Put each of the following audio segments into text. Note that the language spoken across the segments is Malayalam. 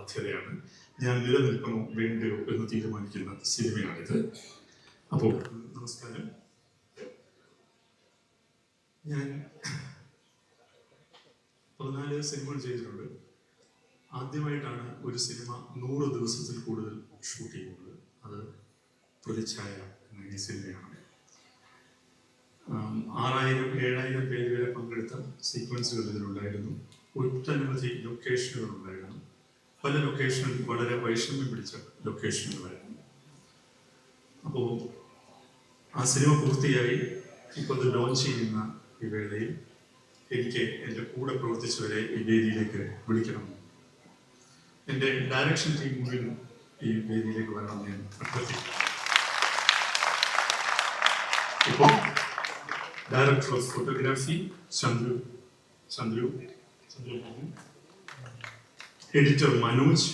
ബാധ്യതയാണ്. ഞാൻ നിലനിൽക്കണോ വേണ്ടയോ എന്ന് തീരുമാനിക്കുന്ന സിനിമയാണിത്. അപ്പോൾ നമസ്കാരം. ഞാൻ 14 സിനിമകൾ ചെയ്തിട്ടുണ്ട്. ആദ്യമായിട്ടാണ് ഒരു സിനിമ 100 ദിവസത്തിൽ കൂടുതൽ ഷൂട്ട് ചെയ്യുന്നത്. അത് പ്രതിച്ഛായ എന്ന ഈ സിനിമയാണ്. 6000-7000 പേര് വരെ പങ്കെടുത്ത സീക്വൻസുകൾ ഇതിലുണ്ടായിരുന്നു. ഒട്ടനവധി ലൊക്കേഷനുകൾ ഉണ്ടായിരുന്നു. പല ലൊക്കേഷനുകൾ വളരെ വൈഷമ്യം പിടിച്ച ലൊക്കേഷനുകളായിരുന്നു. അപ്പോൾ ആ സിനിമ പൂർത്തിയായി ഇപ്പോൾ അത് ലോഞ്ച് ചെയ്യുന്ന ഈ വേളയിൽ എനിക്ക് എൻ്റെ കൂടെ പ്രവർത്തിച്ചവരെ ഈ വേദിയിലേക്ക് വിളിക്കണം. എൻ്റെ ഡയറക്ഷൻ ടീം മുഴുവൻ ഈ വേദിയിലേക്ക് വരണം ഞാൻ അഭ്യർത്ഥിക്കുന്നു. ഇപ്പോൾ director of photography Chandru, editor Manoj,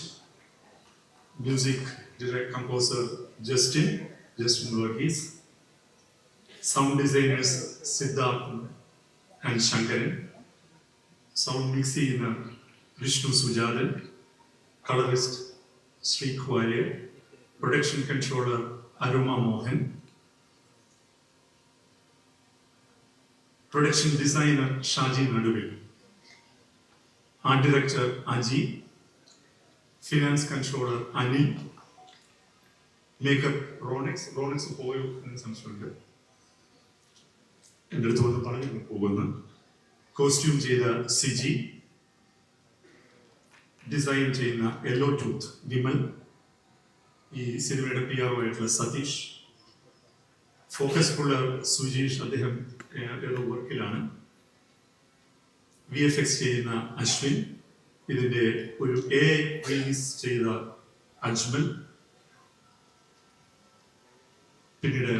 music composer Justin Varghese, sound designers Siddharth and Sankaran, sound mix ചെയ്യുന്ന Vishnu Sujathan, colourist Sreik Varier, production controller Aruma Mohan, production designer Shaji Naduvil, art director Aji, finance controller Anil, makeup Ronex പോയോ എന്ന് സംശയമുണ്ട്, എൻ്റെ അടുത്ത് വന്ന് പറഞ്ഞു പോകുന്നു. കോസ്റ്റ്യൂം ചെയ്ത സിജി, ഡിസൈൻ ചെയ്യുന്ന യെല്ലോ ടൂത്ത് വിമൽ, ഈ സിനിമയുടെ PRO ആയിട്ടുള്ള സതീഷ്, ഫോക്കസ് പുള്ളർ സുജീഷ്, അദ്ദേഹം ഏതോ വർക്കിലാണ്, VFX ചെയ്യുന്ന അശ്വിൻ, ഇതിൻ്റെ ഒരു AI റിലീസ് ചെയ്ത അജ്മൽ, പിന്നീട്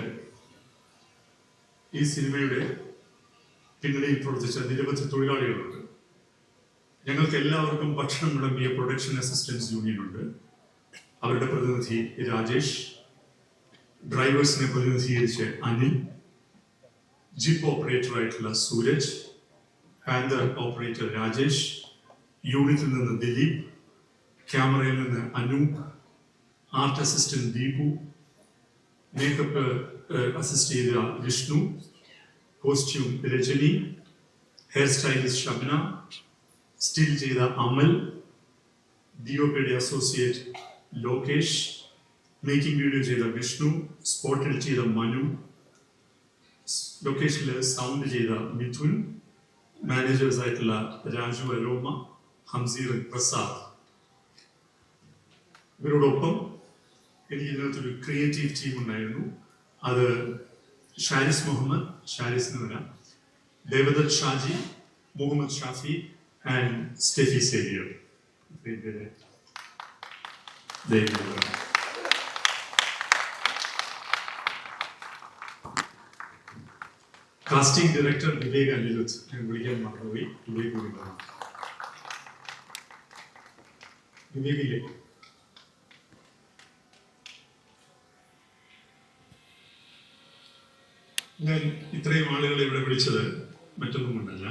ഈ സിനിമയുടെ പിന്നണിയിൽ പ്രവർത്തിച്ച നിരവധി തൊഴിലാളികളുണ്ട്. ഞങ്ങൾക്ക് എല്ലാവർക്കും ഭക്ഷണം വിളമ്പിയ പ്രൊഡക്ഷൻ അസിസ്റ്റൻസ് യൂണിയൻ ഉണ്ട്. അവരുടെ പ്രതിനിധി രാജേഷ്, ഡ്രൈവേഴ്സിനെ പ്രതിനിധീകരിച്ച് അനിൽ, ജീപ്പ് ഓപ്പറേറ്റർ ആയിട്ടുള്ള സൂരജ്, ഹാൻഡർ ഓപ്പറേറ്റർ രാജേഷ്, യൂണിറ്റിൽ നിന്ന് ദിലീപ്, ക്യാമറയിൽ നിന്ന് Anoop, art assistant Deepu, makeup assist ചെയ്ത Vishnu, costume Rajani, hair stylist Shabna, still ചെയ്ത അമൽ, DOPയുടെ അസോസിയേറ്റ് ലോകേഷ്, മേക്കിംഗ് വീഡിയോ ചെയ്ത വിഷ്ണു, സ്പോട്ടിൽ ചെയ്ത മനു, ലൊക്കേഷനിൽ സൗണ്ട് ചെയ്ത മിഥുൻ, മാനേജേഴ്സ് ആയിട്ടുള്ള രാജു അരോമ, ഹംസീർ പ്രസാദ്. ഇവരോടൊപ്പം എനിക്ക് ഇതിനകത്തൊരു ക്രിയേറ്റീവ് ടീം ഉണ്ടായിരുന്നു. അത് Sharis Muhammad, Sharis Noora, Devadath Shaji, Muhammad Shafi and Steffy Xavier. Casting director Vivek Aniruddh, ഞാൻ വിളിക്കാൻ മറന്നുപോയി. വിവേകിലെ ഞാൻ ഇത്രയും ആളുകളെ ഇവിടെ വിളിച്ചത് മറ്റൊന്നും കൊണ്ടല്ല.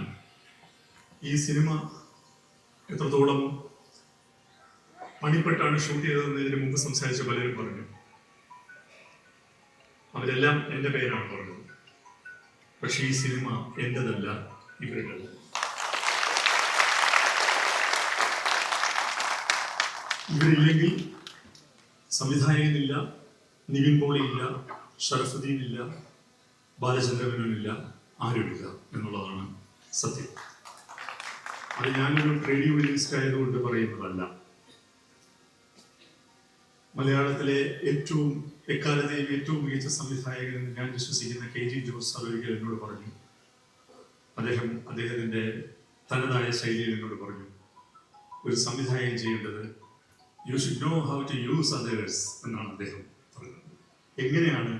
ഈ സിനിമ എത്രത്തോളം പണിപ്പെട്ടാണ് ഷൂട്ട് ചെയ്തതെന്ന് ഇതിനു മുമ്പ് സംസാരിച്ച പലരും പറഞ്ഞു. അവരെല്ലാം എൻ്റെ പേരാണ് പറഞ്ഞത്. പക്ഷെ ഈ സിനിമ എൻ്റെതല്ല, ഇവരുടേതല്ല. ഇവരില്ലെങ്കിൽ സംവിധായകനില്ല, നിവിൻ പോളിയില്ല, ഷറഫുദ്ദീൻ ഇല്ല, ബാലചന്ദ്രമേനോനില്ല, ആരുമില്ല എന്നുള്ളതാണ് സത്യം. അത് ഞാനൊരു ട്രേഡ് യൂണിയനിസ്റ്റ് ആയതുകൊണ്ട് പറയുന്നതല്ല. മലയാളത്തിലെ എക്കാലത്തെയും ഏറ്റവും മികച്ച സംവിധായകൻ എന്ന് ഞാൻ വിശ്വസിക്കുന്ന KG ജോസ് സാർ ഒരിക്കൽ എന്നോട് പറഞ്ഞു. അദ്ദേഹത്തിൻ്റെ തനതായ ശൈലിയിൽ എന്നോട് പറഞ്ഞു, ഒരു സംവിധായകൻ ചെയ്യേണ്ടത് you should know how to use others എന്നാണ് അദ്ദേഹം പറഞ്ഞത്. എങ്ങനെയാണ്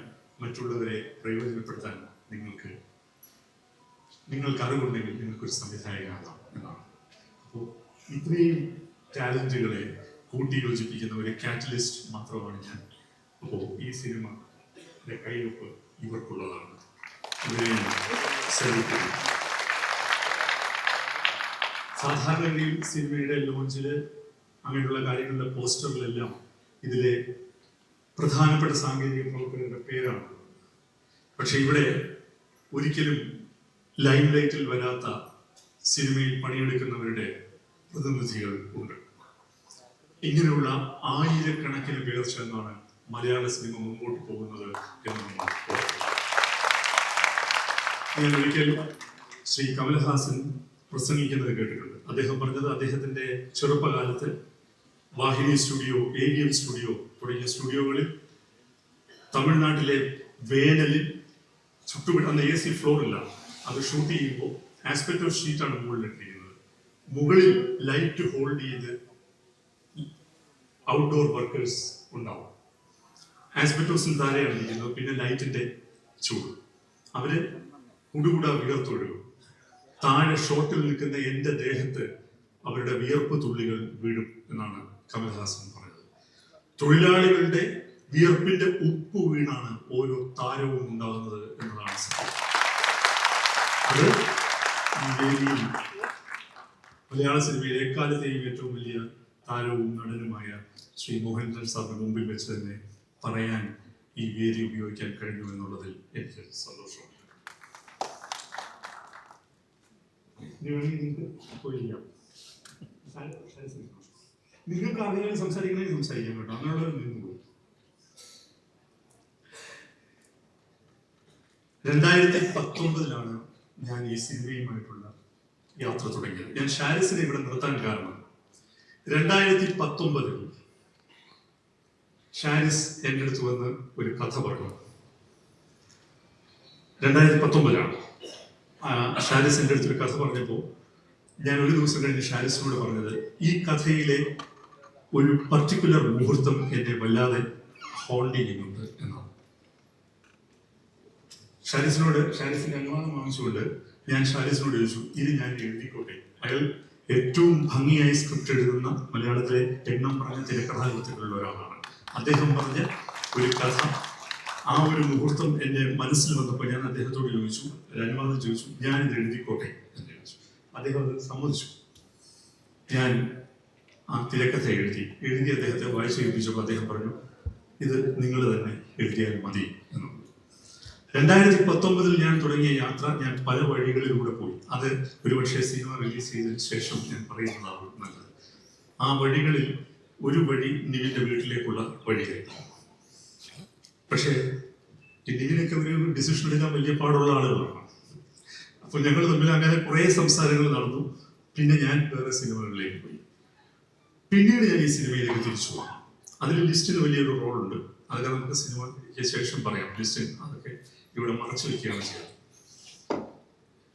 മറ്റുള്ളവരെ പ്രയോജനപ്പെടുത്താൻ നിങ്ങൾക്ക് അറിവുണ്ടെങ്കിൽ നിങ്ങൾക്കൊരു സംവിധായകനാകാം എന്നാണ്. അപ്പോൾ ഇത്രയും ടാലന്റുകളെ കൂട്ടിയോജിപ്പിക്കുന്ന ഒരു കാറ്റലിസ്റ്റ് മാത്രമാണ് ഞാൻ. അപ്പോൾ ഈ സിനിമയുടെ കൈവപ്പ് ഇവർക്കുള്ളതാണ്. ഇവരെ സാധാരണഗതിയിൽ സിനിമയുടെ ലോഞ്ചിൽ അങ്ങനെയുള്ള കാര്യങ്ങളുടെ പോസ്റ്ററിലെല്ലാം ഇതിലെ പ്രധാനപ്പെട്ട സാങ്കേതിക പ്രവർത്തകരുടെ പേരാണ്. പക്ഷെ ഇവിടെ ഒരിക്കലും ലൈം ലൈറ്റിൽ വരാത്ത സിനിമയിൽ പണിയെടുക്കുന്നവരുടെ പ്രതിനിധികൾ ഉണ്ട്. ഇങ്ങനെയുള്ള ആയിരക്കണക്കിന് പേർ ചേർന്നാണ് മലയാള സിനിമ മുമ്പോട്ട് പോകുന്നത് എന്ന് നമ്മൾ ഞാൻ ഒരിക്കൽ ശ്രീ കമൽഹാസൻ പ്രസംഗിക്കുന്നത് കേട്ടിട്ടുണ്ട്. അദ്ദേഹം പറഞ്ഞത് അദ്ദേഹത്തിന്റെ ചെറുപ്പകാലത്ത് വാഹിനി സ്റ്റുഡിയോ, AVM സ്റ്റുഡിയോ തുടങ്ങിയ സ്റ്റുഡിയോകളിൽ തമിഴ്നാട്ടിലെ വേനലിൽ അന്ന് AC ഫ്ലോറില്ല, അത് ഷൂട്ട് ചെയ്യുമ്പോൾ ആസ്പെക്ട് ഓഫ് ഷീറ്റാണ് മുകളിലിട്ടിരിക്കുന്നത്. മുകളിൽ ലൈറ്റ് ഹോൾഡ് ചെയ്ത് ഔട്ട്ഡോർ വർക്കേഴ്സ് ഉണ്ടാവും. ആസ്പെക്ടോസിന് താഴെയാണ് ഇരിക്കുന്നത്. പിന്നെ ലൈറ്റിന്റെ ചൂട്, അവര് കുടുകൂടാ വിയർത്തൊഴുകും. താഴെ ഷോട്ടിൽ നിൽക്കുന്ന എന്റെ ദേഹത്ത് അവരുടെ വിയർപ്പ് തുള്ളികൾ വീഴും എന്നാണ് കമൽഹാസൻ പറഞ്ഞത്. തൊഴിലാളികളുടെ വിയർപ്പിന്റെ ഉപ്പ് വീണാണ് ഓരോ താരവും ഉണ്ടാകുന്നത് എന്നതാണ് സത്യം. അത് മലയാള സിനിമയിലെ എക്കാലത്തെയും ഏറ്റവും വലിയ താരവും നടനുമായ ശ്രീ മോഹൻലാൽ സാറിന് മുമ്പിൽ വെച്ച് തന്നെ പറയാൻ ഈ വേദി ഉപയോഗിക്കാൻ കഴിഞ്ഞു എന്നുള്ളതിൽ എനിക്ക് സന്തോഷമുണ്ട്. നിങ്ങൾക്ക് ആരെങ്കിലും സംസാരിക്കണമെങ്കിൽ സംസാരിക്കാൻ കേട്ടോ, അങ്ങനെയുള്ളവർ നിന്നു. 2019 ഞാൻ ഈ സിനിമയുമായിട്ടുള്ള യാത്ര തുടങ്ങിയത്. ഞാൻ ഷാരിസിനെ ഇവിടെ നിർത്താൻ കാരണം 2019 ഷാരിസ് എൻ്റെ അടുത്ത് വന്ന് ഒരു കഥ പറഞ്ഞു. 2019 ഷാരിസ് എൻ്റെ അടുത്തൊരു കഥ പറഞ്ഞപ്പോൾ ഞാൻ ഒരു ദിവസം കഴിഞ്ഞ് ഷാരിസിനോട് പറഞ്ഞത്, ഈ കഥയിലെ ഒരു പർട്ടിക്കുലർ മുഹൂർത്തം എന്നെ വല്ലാതെ ഹോൾഡ് ചെയ്യുന്നുണ്ട് എന്നാണ്. ഷാരിസിന്റെ അനുവാദം വാങ്ങിച്ചുകൊണ്ട് ഞാൻ ഷാരിസിനോട് ചോദിച്ചു, ഇത് ഞാൻ എഴുതിക്കോട്ടെ. അയാൾ ഏറ്റവും ഭംഗിയായി സ്ക്രിപ്റ്റ് എഴുതുന്ന മലയാളത്തിലെ എണ്ണം പറഞ്ഞ തിരക്കഥാകൃത്തുക്കളിൽ ഒരാളാണ്. അദ്ദേഹം പറഞ്ഞ ഒരു കഥ, ആ ഒരു മുഹൂർത്തം എന്റെ മനസ്സിൽ വന്നപ്പോൾ ഞാൻ അദ്ദേഹത്തോട് ചോദിച്ചു, അനുവാദം ചോദിച്ചു, ഞാൻ ഇത് എഴുതിക്കോട്ടെ എന്ന് ചോദിച്ചു. അദ്ദേഹം അത് സമ്മതിച്ചു. ഞാൻ ആ തിരക്കഥ എഴുതി അദ്ദേഹത്തെ വായിച്ചു കേൾപ്പിച്ചപ്പോൾ അദ്ദേഹം പറഞ്ഞു, ഇത് നിങ്ങൾ തന്നെ എഴുതിയാൽ മതി എന്നുള്ളത്. 2019 ഞാൻ തുടങ്ങിയ യാത്ര ഞാൻ പല വഴികളിലൂടെ പോയി. അത് ഒരുപക്ഷെ സിനിമ റിലീസ് ചെയ്തതിനു ശേഷം ഞാൻ പറയുന്നതാണ് നല്ലത്. ആ വഴികളിൽ ഒരു വഴി നിവിന്റെ വീട്ടിലേക്കുള്ള വഴിയായിരുന്നു. പക്ഷേ നിവിനൊക്കെ ഒരു ഡിസിഷൻ എടുക്കാൻ വലിയ പാടുള്ള ആളുകളാണ്. അപ്പോൾ ഞങ്ങൾ തമ്മിൽ അങ്ങനെ കുറെ സംസാരങ്ങൾ നടന്നു. പിന്നെ ഞാൻ വേറെ സിനിമകളിലേക്ക് പോയി. പിന്നീട് ഞാൻ ഈ സിനിമയിലേക്ക് തിരിച്ചു പോകാം. അതിൽ ലിസ്റ്റിന് വലിയൊരു റോളുണ്ട്. അതൊക്കെ നമുക്ക് സിനിമയ്ക്ക് ശേഷം പറയാം. ലിസ്റ്റിൽ അതൊക്കെ ഇവിടെ മറച്ചു വെക്കുകയാണ് ചെയ്യുന്നത്.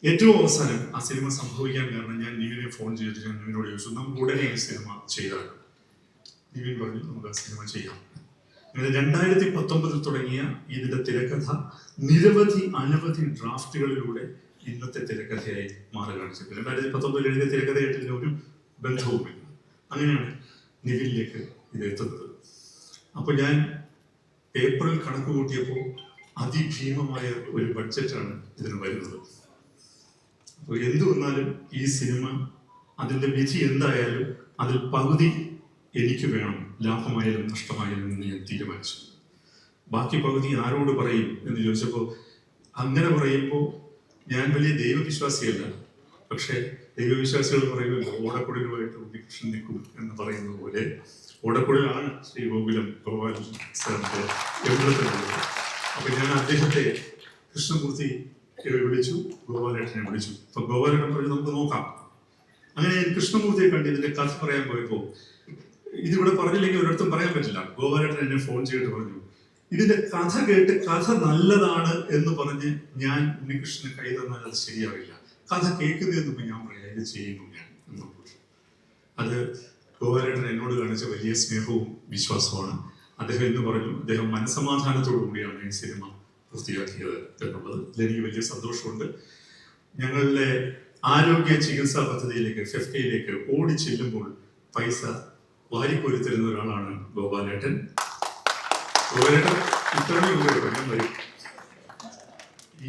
ഏറ്റവും അവസാനം ആ സിനിമ സംഭവിക്കാൻ കാരണം ഞാൻ നിവിനെ ഫോൺ ചെയ്തിട്ട് ഞാൻ നിവിനോട് ചോദിച്ചു, നമുക്ക് ഉടനെ ഈ സിനിമ ചെയ്താൽ. നിവിൻ പറഞ്ഞു, നമുക്ക് ആ സിനിമ ചെയ്യാം. അങ്ങനെ 2019 തുടങ്ങിയ ഇതിന്റെ തിരക്കഥ അനവധി ഡ്രാഫ്റ്റുകളിലൂടെ ഇന്നത്തെ തിരക്കഥയായി മാറുകയാണ് ചെയ്തത്. 2019 എഴുതിയ തിരക്കഥയായിട്ട് ഇതിന് ഒരു ബന്ധവുമില്ല. അങ്ങനെയാണ് നിവിനിലേക്ക് ഇത് എത്തുന്നത്. അപ്പൊ ഞാൻ പേപ്പറിൽ കണക്ക് കൂട്ടിയപ്പോൾ അതിഭീമമായ ഒരു ബഡ്ജറ്റാണ് ഇതിന് വരുന്നത്. അപ്പോൾ എന്തു വന്നാലും ഈ സിനിമ അതിന്റെ വിധി എന്തായാലും അതിൽ പകുതി എനിക്ക് വേണം, ലാഭമായാലും നഷ്ടമായാലും എന്ന് ഞാൻ തീരുമാനിച്ചു. ബാക്കി പകുതി ആരോട് പറയും എന്ന് ചോദിച്ചപ്പോൾ, അങ്ങനെ പറയുമ്പോൾ ഞാൻ വലിയ ദൈവവിശ്വാസിയല്ല. പക്ഷെ ദൈവവിശ്വാസികൾ പറയുമല്ലോ, ഓടക്കുടലുമായിട്ട് ഉണ്ണികൃഷ്ണൻ നിൽക്കും എന്ന് പറയുന്നത് പോലെ ഓടക്കുടലാണ് ശ്രീ ഗോപാലൻ സാറിന്റെ എവിടത്തിലുള്ളത്. അപ്പൊ ഞാൻ അദ്ദേഹത്തെ കൃഷ്ണമൂർത്തി വിളിച്ചു, ഗോപാലേട്ടനെ വിളിച്ചു. അപ്പൊ ഗോപാലേട്ടൻ പറഞ്ഞു, നമുക്ക് നോക്കാം. അങ്ങനെ ഞാൻ കൃഷ്ണമൂർത്തിയെ കണ്ട് ഇതിന്റെ കഥ പറയാൻ പോയപ്പോ, ഇതിവിടെ പറഞ്ഞില്ലെങ്കിൽ ഒരിടത്തും പറയാൻ പറ്റില്ല. ഗോപാലേട്ടൻ എന്നെ ഫോൺ ചെയ്തിട്ട് പറഞ്ഞു, ഇതിന്റെ കഥ കേട്ട് കഥ നല്ലതാണ് എന്ന് പറഞ്ഞ് ഞാൻ ഉണ്ണികൃഷ്ണന് കൈ തന്നാൽ അത് ശരിയാവില്ല. കഥ കേൾക്കുന്നതെന്ന് ഞാൻ പറയാം, ഇത് ചെയ്യുന്നു ഞാൻ എന്നുള്ളത്. അത് ഗോപാലേട്ടൻ എന്നോട് കാണിച്ച വലിയ സ്നേഹവും വിശ്വാസവുമാണ്. അദ്ദേഹം എന്ന് പറഞ്ഞു, അദ്ദേഹം മനസ്സമാധാനത്തോടു കൂടിയാണ് ഈ സിനിമ പൂർത്തിയാക്കിയത് എന്നുള്ളത്. ഇതിലെനിക്ക് വലിയ സന്തോഷമുണ്ട്. ഞങ്ങളുടെ ആരോഗ്യ ചികിത്സാ പദ്ധതിയിലേക്ക് ഫെഫ്കയിലേക്ക് ഓടി ചെല്ലുമ്പോൾ പൈസ വാരിക്കോരി തരുന്ന ഒരാളാണ് ഗോപാലേട്ടൻ. ഗോപാലേട്ടൻ ഇത്രയും ഞാൻ വരും. ഈ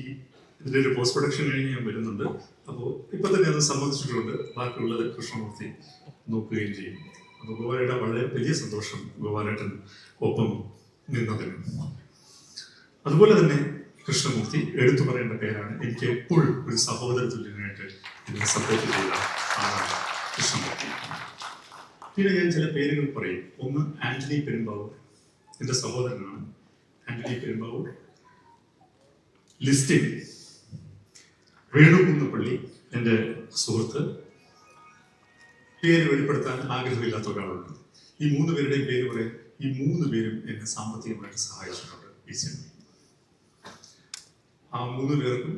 ഇതിന്റെ ഒരു പോസ്റ്റ് പ്രൊഡക്ഷൻ കഴിഞ്ഞ് ഞാൻ വരുന്നുണ്ട്. അപ്പോൾ ഇപ്പൊ തന്നെ അത് സമ്മതിച്ചിട്ടുണ്ട്. ബാക്കിയുള്ളത് കൃഷ്ണമൂർത്തി നോക്കുകയും ചെയ്യും. അപ്പോൾ ഗോപാലേട്ടൻ വളരെ വലിയ സന്തോഷം ഗോപാലേട്ടൻ ഒപ്പം നിന്നതിന്. അതുപോലെ തന്നെ കൃഷ്ണമൂർത്തി എടുത്തു പറയേണ്ട പേരാണ്. എനിക്ക് എപ്പോഴും ഒരു സഹോദര തുല്യനായിട്ട് ഇതിനെ സപ്പോർട്ട് ചെയ്ത ആളാണ് കൃഷ്ണമൂർത്തി. പിന്നെ ഞാൻ ചില പേരുകൾ പറയും. ഒന്ന് ആന്റണി പെരുമ്പാവൂർ, എൻ്റെ സഹോദരനാണ് ആന്റണി പെരുമ്പാവൂർ. ലിസ്റ്റിൻ വേണുകുന്നപ്പള്ളി, എൻ്റെ സുഹൃത്ത്. പേര് വെളിപ്പെടുത്താൻ ആഗ്രഹമില്ലാത്ത ഒരാളുണ്ട്. ഈ 3 പേരുടെയും പേര് പറയാൻ, ഈ 3 പേരും എന്നെ സാമ്പത്തികമായിട്ട് സഹായിച്ചിട്ടുണ്ട് ഈ സിനിമ. ആ 3 പേർക്കും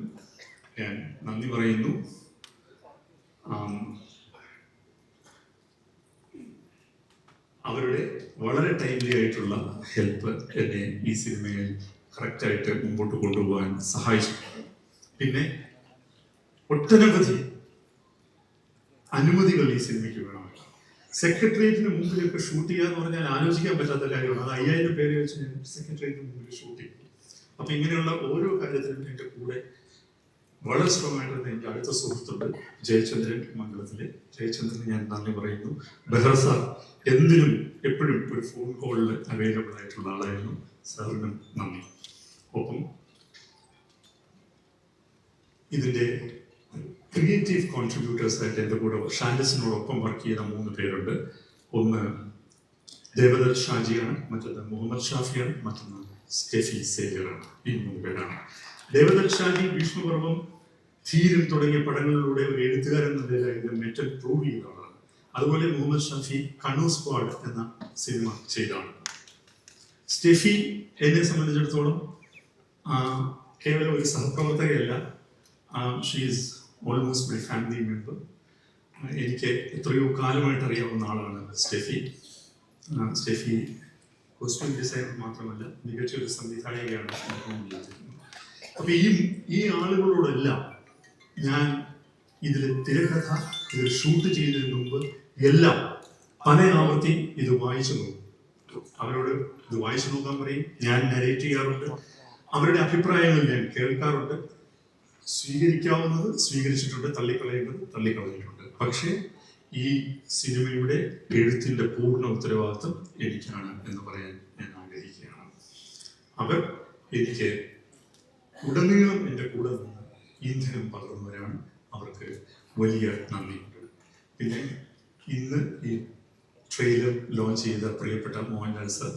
ഞാൻ നന്ദി പറയുന്നു. അവരുടെ വളരെ ടൈംലി ആയിട്ടുള്ള ഹെൽപ്പ് എന്നെ ഈ സിനിമയിൽ കറക്റ്റായിട്ട് മുമ്പോട്ട് കൊണ്ടുപോകാൻ സഹായിച്ചിട്ടുണ്ട്. പിന്നെ ഒട്ടനവധി അനുമതികൾ ഈ സിനിമയ്ക്ക് വേണം. സെക്രട്ടേറിയറ്റിന് മുമ്പിലൊക്കെ ഷൂട്ട് ചെയ്യാന്ന് പറഞ്ഞാൽ ആലോചിക്കാൻ പറ്റാത്ത കാര്യമാണ്. അത് 5000 പേരെ വെച്ച് ഞാൻ സെക്രട്ടേറിയറ്റിന് മുമ്പിൽ ഷൂട്ട് ചെയ്തു. അപ്പൊ ഇങ്ങനെയുള്ള ഓരോ കാര്യത്തിലും എൻ്റെ കൂടെ വളരെ സ്ട്രോങ് ആയിട്ടുള്ള എൻ്റെ അടുത്ത സുഹൃത്തുണ്ട് ജയചന്ദ്രൻ, മംഗളത്തിലെ ജയചന്ദ്രന് ഞാൻ നന്ദി പറയുന്നു. ബെഹ്റ സാർ എന്തിനും എപ്പോഴും ഒരു ഫോൺ കോളിൽ അവൈലബിൾ ആയിട്ടുള്ള ആളായിരുന്നു. സാറിനും നന്ദി. ഒപ്പം ഇതിന്റെ ക്രിയേറ്റീവ് കോൺട്രിബ്യൂട്ടേഴ്സ് ആയിട്ട് എൻ്റെ കൂടെ ഷാൻഡസിനോടൊപ്പം വർക്ക് ചെയ്ത 3 പേരുണ്ട്. ഒന്ന് ദേവദത്ത് ഷാജിയാണ്, മറ്റൊന്ന് മുഹമ്മദ് ഷാഫിയാണ്, മറ്റൊന്ന് സ്റ്റെഫി സേവ്യറാണ്. ഈ 3 പേരാണ്. ദേവദത്ത് ഷാജി ഭീഷ്മപർവം, ധീരൻ തുടങ്ങിയ പടങ്ങളിലൂടെ ഒരു എഴുത്തുകാരൻ എന്ന നിലയിൽ മെറ്റൽ പ്രൂവ് ചെയ്ത ആളാണ്. അതുപോലെ മുഹമ്മദ് ഷാഫി കണ്ണൂർ സ്ക്വാഡ് എന്ന സിനിമ ചെയ്താണ്. സ്റ്റെഫി എന്നെ സംബന്ധിച്ചിടത്തോളം കേവലം ഒരു സഹപ്രവർത്തകയല്ല, she's almost my family member. എനിക്ക് എത്രയോ കാലമായിട്ട് അറിയാവുന്ന ആളാണ് സ്റ്റെഫി. സ്റ്റെഫി കോസ്റ്റ്യൂം ഡിസൈനർ മാത്രമല്ല, മികച്ചൊരു സംവിധായകയാണ്. അപ്പൊ ഈ ആളുകളോടെല്ലാം ഞാൻ ഇതിൽ തിരക്കഥ ഇതിൽ ഷൂട്ട് ചെയ്യുന്നതിന് മുമ്പ് എല്ലാം പല ആവർത്തി ഇത് വായിച്ചു നോക്കും. അവരോട് ഇത് വായിച്ചു നോക്കാൻ പറയും. ഞാൻ നരേറ്റ് ചെയ്യാറുണ്ട്. അവരുടെ അഭിപ്രായങ്ങൾ ഞാൻ കേൾക്കാറുണ്ട്. സ്വീകരിക്കാവുന്നത് സ്വീകരിച്ചിട്ടുണ്ട്, തള്ളിക്കളയേണ്ടത് തള്ളിക്കളഞ്ഞിട്ടുണ്ട്. പക്ഷേ ഈ സിനിമയുടെ എഴുത്തിന്റെ പൂർണ്ണ ഉത്തരവാദിത്വം എനിക്കാണ് എന്ന് പറയാൻ ഞാൻ ആഗ്രഹിക്കുകയാണ്. അവർ എനിക്ക് ഉടനീളം എൻ്റെ കൂടെ നിന്ന് ഇന്ധനം പകർന്നവരാണ്. അവർക്ക് വലിയ നന്ദിയുണ്ട്. പിന്നെ ഇന്ന് ഈ ട്രെയിലർ ലോഞ്ച് ചെയ്ത പ്രിയപ്പെട്ട മോഹൻലാൽ സർ,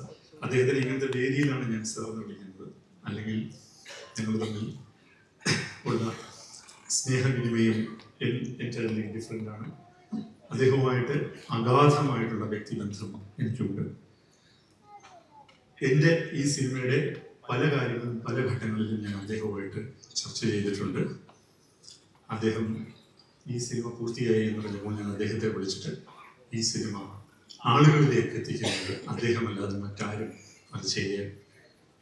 അദ്ദേഹത്തിന് ഇങ്ങനത്തെ വേദിയിലാണ് ഞാൻ സാറിന് വിളിക്കുന്നത്. അല്ലെങ്കിൽ ഞങ്ങൾ തമ്മിൽ ഉള്ള സ്നേഹവിനിമയം എൻറ്റയർലി ഡിഫറെൻ്റ് ആണ്. അദ്ദേഹവുമായിട്ട് അഗാധമായിട്ടുള്ള വ്യക്തിബന്ധം എനിക്കുണ്ട്. എൻ്റെ ഈ സിനിമയുടെ പല കാര്യങ്ങളും പല ഘട്ടങ്ങളിലും ഞാൻ അദ്ദേഹവുമായിട്ട് ചർച്ച ചെയ്തിട്ടുണ്ട്. അദ്ദേഹം ഈ സിനിമ പൂർത്തിയായി എന്ന് പറഞ്ഞപ്പോൾ ഞാൻ അദ്ദേഹത്തെ വിളിച്ചിട്ട് ഈ സിനിമ ആളുകളിലേക്ക് എത്തിക്കുന്നത് അദ്ദേഹമല്ലാതെ മറ്റാരും അത് ചെയ്യാൻ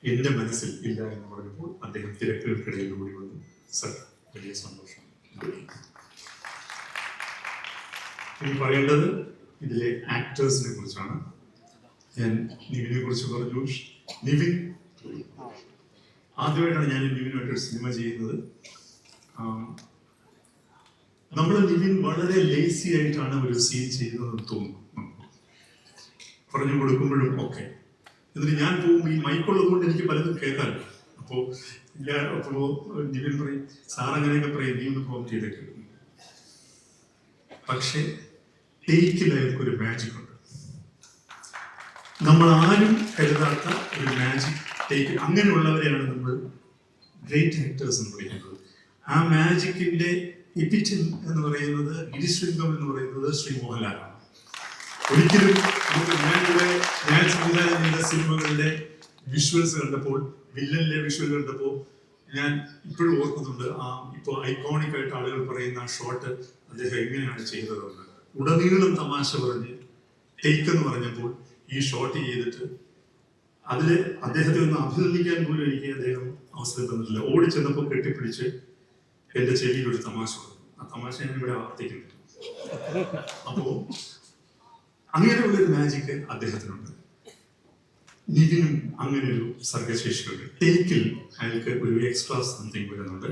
എൻ്റെ മനസ്സിൽ ഇല്ല എന്ന് പറഞ്ഞപ്പോൾ അദ്ദേഹം തിരക്കുകൾക്കിടയിൽ ഓടി വന്നു. സർ, വലിയ സന്തോഷം. ഇനി പറയേണ്ടത് ഇതിലെ ആക്ടേഴ്സിനെ കുറിച്ചാണ്. ഞാൻ നിവിനെ കുറിച്ച് പറഞ്ഞു. നിവിൻ ആദ്യമായിട്ടാണ് ഞാൻ നിവിനുമായിട്ടൊരു സിനിമ ചെയ്യുന്നത്. നമ്മൾ നിവിൻ വളരെ ലേസി ആയിട്ടാണ് ഒരു സീൻ ചെയ്യുന്നതെന്ന് തോന്നുന്നു. പറഞ്ഞു കൊടുക്കുമ്പോഴും ഒക്കെ. എന്നിട്ട് ഞാൻ പോകുമ്പോൾ ഈ മൈക്കുള്ളത് കൊണ്ട് എനിക്ക് പലതും കേൾക്കാറില്ല. അപ്പോൾ നിവിൻ പറയും, സാർ അങ്ങനെയൊക്കെ പറയും, നീ ഒന്ന് പ്രോം ചെയ്തേക്ക്. പക്ഷേ ടേക്കിൽ അയാൾക്കൊരു മാജിക് ഉണ്ട്. നമ്മൾ ആരും കരുതാത്ത ഒരു മാജിക് ടേക്ക്. അങ്ങനെയുള്ളവരെയാണ് നമ്മൾ ഗ്രേറ്റ് ആക്ടേഴ്സ് എന്ന് വിളിക്കുന്നത്. ആ മാജിക്കിന്റെ എപ്പിറ്റൽ എന്ന് പറയുന്നത്, ഗിരിശൃംഗം എന്ന് പറയുന്നത് ശ്രീ മോഹൻലാലാണ്. ഒരിക്കലും ഞാൻ സംവിധാനം ചെയ്ത സിനിമകളുടെ വിഷ്വൽസ് കണ്ടപ്പോൾ, വില്ലനിലെ വിഷ്വൽ കണ്ടപ്പോൾ ഞാൻ ഇപ്പോഴും ഓർക്കുന്നുണ്ട്. ഇപ്പോൾ ഐക്കോണിക് ആയിട്ട് ആളുകൾ പറയുന്ന ആ ഷോട്ട് അദ്ദേഹം എങ്ങനെയാണ് ചെയ്തതെന്ന്. ഉടനീളം തമാശ പറഞ്ഞ് ടേക്ക് എന്ന് പറഞ്ഞപ്പോൾ ഈ ഷോട്ട് ചെയ്തിട്ട് അതില് അദ്ദേഹത്തെ ഒന്ന് അഭിനന്ദിക്കാൻ പോലും എനിക്ക് അദ്ദേഹം അവസരം തന്നിട്ടില്ല. ഓടിച്ചെന്നപ്പോൾ കെട്ടിപ്പിടിച്ച് എന്റെ ചെവിയിൽ ഒരു തമാശ പറഞ്ഞു. ആ തമാശ ഞാൻ ഇവിടെ ആവർത്തിക്കുന്നു. അപ്പോ അങ്ങനെയുള്ളൊരു മാജിക് അദ്ദേഹത്തിനുണ്ട്. നിവിനും അങ്ങനെ ഒരു സർഗശേഷിയുണ്ട്. ടേക്കിൽ അയാൾക്ക് ഒരു എക്സ്ട്രാ സംതിങ് വരുന്നുണ്ട്.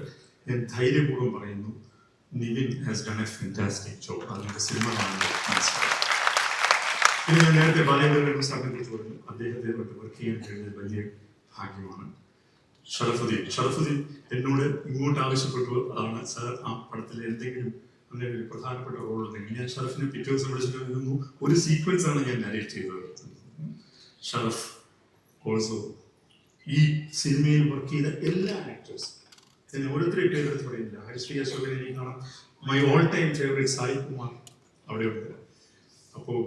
ഞാൻ ധൈര്യപൂർവ്വം പറയുന്നു, Nivin has done A fantastic job. അതിന്റെ സിനിമ കാണുന്നത് മനസ്സിലായി. പിന്നെ ഞാൻ നേരത്തെ ബാലേന്ദ്രൻ സാറിനെ കുറിച്ച് പറഞ്ഞു. അദ്ദേഹത്തെ കൊണ്ട് വർക്ക് ചെയ്യാൻ കഴിഞ്ഞത് വലിയ ഭാഗ്യമാണ്. ഷറഫുദ്ദീൻ എന്നോട് ഇങ്ങോട്ട് ആവശ്യപ്പെട്ടു ആണ് സാർ ആ പടത്തിൽ എന്തെങ്കിലും അങ്ങനെ ഒരു പ്രധാനപ്പെട്ട റോൾ ഉണ്ടെങ്കിൽ ഞാൻ ഷറഫിനെ പിറ്റേ ദിവസം വിളിച്ചിട്ട് ഒരു സീക്വൻസ് ആണ് ഞാൻ നരേറ്റ് ചെയ്തത്. ഷറഫ് ഓൾസോ ഈ സിനിമയിൽ വർക്ക് ചെയ്ത എല്ലാ ആക്ടേഴ്സും ഞാൻ ഓരോരുത്തരും പേരെടുത്ത് പറയുന്നില്ല. ഹരിശ്രീ അശോകനെ എനിക്ക് കാണാം. My all time favourite Sai Kumar അവിടെയുണ്ട്. അപ്പോൾ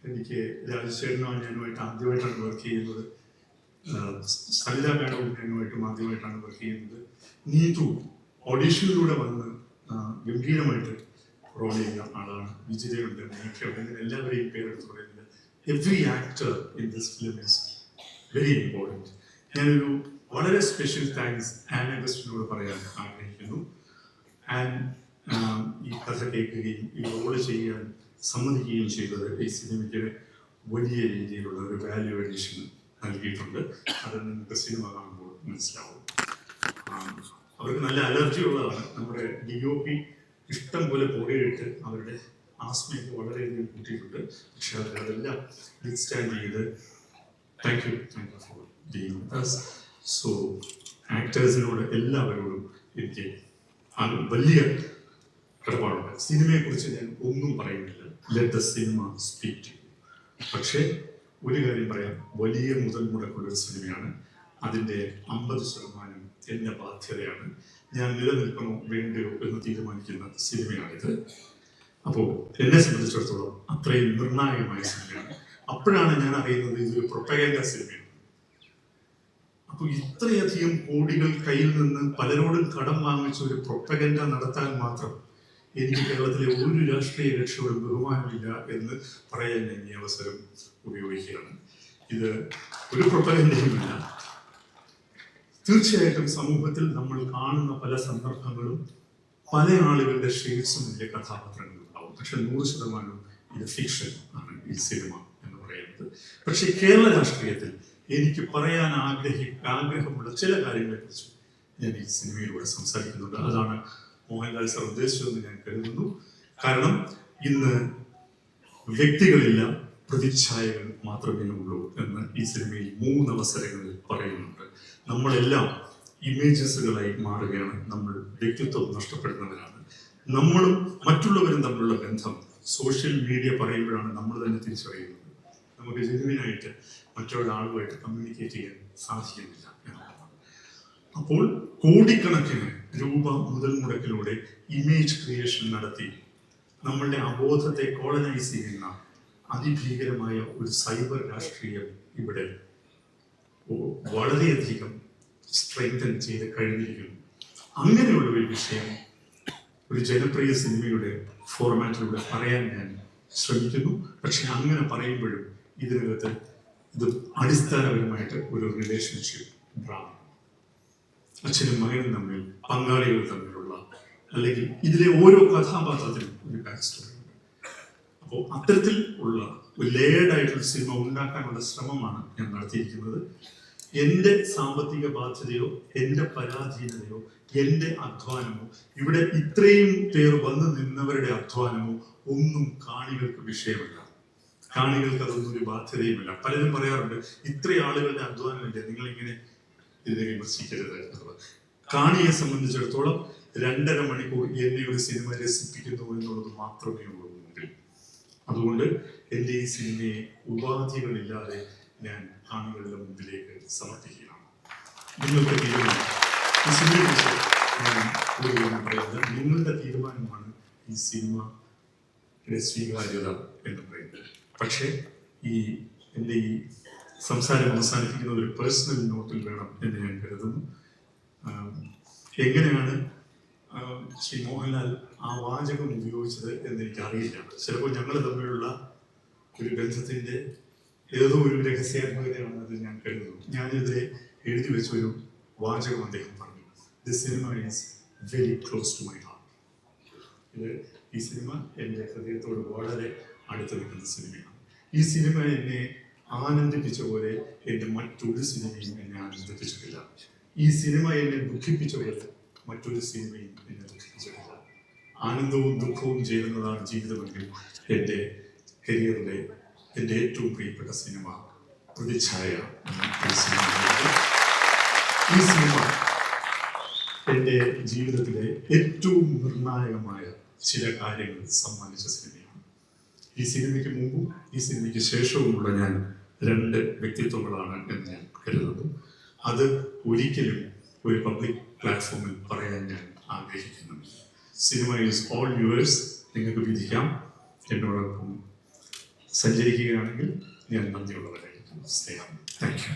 എനിക്ക് രാജശേഖരനോ ഞാനുമായിട്ട് ആദ്യമായിട്ടാണ് വർക്ക് ചെയ്യുന്നത്. സരിത മാഡവും ഞാനുമായിട്ടും ആദ്യമായിട്ടാണ് വർക്ക് ചെയ്യുന്നത്. നീതു ഓഡീഷനിലൂടെ വന്ന് ഗംഭീരമായിട്ട് റോൾ ചെയ്യുന്ന ആളാണ്. വിജിതയുണ്ട്, മേഘയുണ്ട്, അങ്ങനെ എല്ലാവരെയും പേരെടുത്ത് പറയുന്നത്. Every actor in this film is very important. ഞാനൊരു വളരെ സ്പെഷ്യൽ താങ്ക്സ് ആൻ അഗസ്റ്റിനോട് പറയാൻ ആഗ്രഹിക്കുന്നു. ആൻ ഈ കഥ കേൾക്കുകയും ഈ റോള് ചെയ്യാൻ സമ്മതിക്കുകയും ചെയ്തത് ഈ സിനിമയ്ക്ക് വലിയ രീതിയിലുള്ള ഒരു വാല്യൂ അഡീഷൻ നൽകിയിട്ടുണ്ട്. അത് നിങ്ങൾക്ക് സിനിമ കാണുമ്പോൾ മനസ്സിലാവും. അവർക്ക് നല്ല അലർജി ഉള്ളതാണ്. നമ്മുടെ DOP ഇഷ്ടം പോലെ പുകയിട്ട് അവരുടെ ആസ്മയൊക്കെ വളരെയധികം കൂട്ടിയിട്ടുണ്ട്. പക്ഷെ അവരതെല്ലാം വിത്ത്സ്റ്റാൻഡ് ചെയ്ത് thank you for being with us. So ആക്ടേഴ്സിനോട് എല്ലാവരോടും എനിക്ക് വലിയ കടപ്പാടുണ്ട്. സിനിമയെക്കുറിച്ച് ഞാൻ ഒന്നും പറയുന്നില്ല. Let the cinema speak to you. പക്ഷേ ഒരു കാര്യം പറയാം, വലിയ മുതൽ മുടക്കുള്ള ഒരു സിനിമയാണ്. അതിൻ്റെ 50% എൻ്റെ ബാധ്യതയാണ്. ഞാൻ നിലനിൽക്കണോ വേണ്ടയോ എന്ന് തീരുമാനിക്കുന്ന സിനിമയാണിത്. അപ്പോൾ എന്നെ സംബന്ധിച്ചിടത്തോളം അത്രയും നിർണായകമായ സിനിമയാണ്. അപ്പോഴാണ് ഞാൻ അറിയുന്നത് ഇതൊരു പ്രൊപ്പഗൻഡ സിനിമയാണ്. അപ്പോൾ ഇത്രയധികം കോടികൾ കയ്യിൽ നിന്ന് പലരോടും കടം വാങ്ങിച്ച ഒരു പ്രൊപ്പഗൻഡ നടത്താൻ മാത്രം എനിക്ക് കേരളത്തിലെ ഒരു രാഷ്ട്രീയ കക്ഷിയോടും ബഹുമാനമില്ല എന്ന് പറയാൻ ഞാൻ ഈ അവസരം ഉപയോഗിക്കുകയാണ്. ഇത് ഒരു പ്രൊപ്പഗൻഡയുമില്ല. തീർച്ചയായിട്ടും സമൂഹത്തിൽ നമ്മൾ കാണുന്ന പല സന്ദർഭങ്ങളും പല ആളുകളുടെ ഷെയ്ഡ്സും ഇതിലെ കഥാപാത്രങ്ങൾ ഉണ്ടാവും. പക്ഷെ 100% ഇത് ഫിക്ഷൻ ആണ് ഈ സിനിമ എന്ന് പറയുന്നത്. പക്ഷെ കേരള രാഷ്ട്രീയത്തിൽ എനിക്ക് പറയാൻ ആഗ്രഹമുള്ള ചില കാര്യങ്ങളെക്കുറിച്ച് ഞാൻ ഈ സിനിമയിലൂടെ സംസാരിക്കുന്നുണ്ട്. അതാണ് മോഹൻലാൽ സാർ ഉദ്ദേശിച്ചതെന്ന് ഞാൻ കരുതുന്നു. കാരണം ഇന്ന് വ്യക്തികളില്ല, പ്രതിച്ഛായകൾ മാത്രമേ ഉള്ളൂ എന്ന് ഈ സിനിമയിൽ 3 അവസരങ്ങളിൽ പറയുന്നുണ്ട്. നമ്മളെല്ലാം ഇമേജസുകളായി മാറുകയാണ്. നമ്മൾ വ്യക്തിത്വം നഷ്ടപ്പെടുന്നവരാണ്. നമ്മളും മറ്റുള്ളവരും തമ്മിലുള്ള ബന്ധം സോഷ്യൽ മീഡിയ പറയുമ്പോഴാണ് നമ്മൾ തന്നെ തിരിച്ചറിയുന്നത്. നമുക്ക് ജെനുവിനായിട്ട് മറ്റൊരാളുമായിട്ട് കമ്മ്യൂണിക്കേറ്റ് ചെയ്യാൻ സാധിക്കുന്നില്ല എന്നുള്ളതാണ്. അപ്പോൾ കോടിക്കണക്കിന് രൂപ മുതൽ മുടക്കിലൂടെ ഇമേജ് ക്രിയേഷൻ നടത്തി നമ്മളുടെ അബോധത്തെ കോളനൈസ് ചെയ്യുന്ന അതിഭീകരമായ ഒരു സൈബർ രാഷ്ട്രീയം ഇവിടെ വളരെയധികം സ്ട്രെങ്തൻ ചെയ്ത് കഴിഞ്ഞിരിക്കുന്നു. അങ്ങനെയുള്ള ഒരു വിഷയം ഒരു ജനപ്രിയ സിനിമയുടെ ഫോർമാറ്റിലൂടെ പറയാൻ ഞാൻ ശ്രമിക്കുന്നു. പക്ഷെ അങ്ങനെ പറയുമ്പോഴും ഇതിനകത്ത് ഇത് അടിസ്ഥാനപരമായിട്ട് ഒരു റിലേഷൻഷിപ്പ് ഡ്രാമ, അച്ഛനും മകനും തമ്മിൽ, പങ്കാളികൾ തമ്മിലുള്ള, അല്ലെങ്കിൽ ഇതിലെ ഓരോ കഥാപാത്രത്തിനും ഒരു ബാക്ക് സ്റ്റോറി ഉണ്ട്. അപ്പോൾ അത്തരത്തിൽ ഉള്ള ഒരു ലേയേർഡ് ആയിട്ടുള്ള സിനിമ ഉണ്ടാക്കാനുള്ള ശ്രമമാണ് ഞാൻ നടത്തിയിരിക്കുന്നത്. എൻ്റെ സാമ്പത്തിക ബാധ്യതയോ എൻ്റെ പരാധീനതയോ എൻ്റെ അധ്വാനമോ ഇവിടെ ഇത്രയും പേർ വന്നു നിന്നവരുടെ അധ്വാനമോ ഒന്നും കാണികൾക്ക് വിഷയമല്ല. കാണികൾക്ക് അതൊന്നും ഒരു ബാധ്യതയുമില്ല. പലരും പറയാറുണ്ട്, ഇത്ര ആളുകളുടെ അധ്വാനമില്ല, നിങ്ങളിങ്ങനെ ഇതിനെ വിമർശിക്കരുത്. കാണിയെ സംബന്ധിച്ചിടത്തോളം 2.5 മണിക്കൂർ എന്നെ ഒരു സിനിമ രസിപ്പിക്കുന്നു എന്നുള്ളത് മാത്രമേ ഉള്ളൂ മുമ്പിൽ. അതുകൊണ്ട് എൻ്റെ ഈ സിനിമയെ ഉപാധികളില്ലാതെ ഞാൻ കാണികളുടെ മുമ്പിലേക്ക് സമർപ്പിക്കുകയാണ്. നിങ്ങൾക്ക് തീരുമാനം, ഈ സിനിമയെക്കുറിച്ച് ഞാൻ പറയുന്നത് നിങ്ങളുടെ തീരുമാനമാണ് ഈ സിനിമയുടെ സ്വീകാര്യത എന്ന് പറയുന്നത്. പക്ഷേ എൻ്റെ ഈ സംസാരം അവസാനിപ്പിക്കുന്ന ഒരു പേഴ്സണൽ നോട്ടിൽ വേണം എന്ന് ഞാൻ കരുതുന്നു. എങ്ങനെയാണ് ശ്രീ മോഹൻലാൽ ആ വാചകം ഉപയോഗിച്ചത് എന്ന് എനിക്കറിയില്ല. ചിലപ്പോൾ ഞങ്ങൾ തമ്മിലുള്ള ഒരു ബന്ധത്തിൻ്റെ ഏതോ ഒരു രഹസ്യാത്മകതയാണെന്നത് ഞാൻ കരുതുന്നു. ഞാനിതിലെ എഴുതി വെച്ച ഒരു വാചകം അദ്ദേഹം പറഞ്ഞു, this cinema is very close to my heart. ഈ സിനിമ എൻ്റെ ഹൃദയത്തോട് വളരെ അടുത്ത് നിൽക്കുന്ന സിനിമയാണ്. ഈ സിനിമ എന്നെ ആനന്ദിപ്പിച്ച പോലെ എൻ്റെ മറ്റൊരു സിനിമയും എന്നെ ആനന്ദിപ്പിച്ചിട്ടില്ല. ഈ സിനിമ എന്നെ ദുഃഖിപ്പിച്ച പോലെ മറ്റൊരു സിനിമയും എന്നെ ദുഃഖിപ്പിച്ചിട്ടില്ല. ആനന്ദവും ദുഃഖവും ചേരുന്നതാണ് ജീവിതമെങ്കിൽ എൻ്റെ കരിയറിലെ എൻ്റെ ഏറ്റവും പ്രിയപ്പെട്ട സിനിമ പ്രതിച്ഛായ എന്ന ഈ സിനിമ എൻ്റെ ജീവിതത്തിലെ ഏറ്റവും നിർണായകമായ ചില കാര്യങ്ങൾ സമ്മാനിച്ച സിനിമയാണ്. ഈ സിനിമയ്ക്ക് മുമ്പും ഈ സിനിമയ്ക്ക് ശേഷവുമുള്ള ഞാൻ 2 വ്യക്തിത്വങ്ങളാണ് എന്ന് ഞാൻ കരുതുന്നു. അത് ഒരിക്കലും ഒരു പബ്ലിക് പ്ലാറ്റ്ഫോമിൽ പറയാൻ ഞാൻ ആഗ്രഹിക്കുന്നുണ്ട്. Cinema is all yours. നിങ്ങൾക്ക് വിധിക്കാം. എന്നോടൊപ്പം സഞ്ചരിക്കുകയാണെങ്കിൽ ഞാൻ നന്ദിയുള്ളവരായിരിക്കും. സ്നേഹം. Thank you.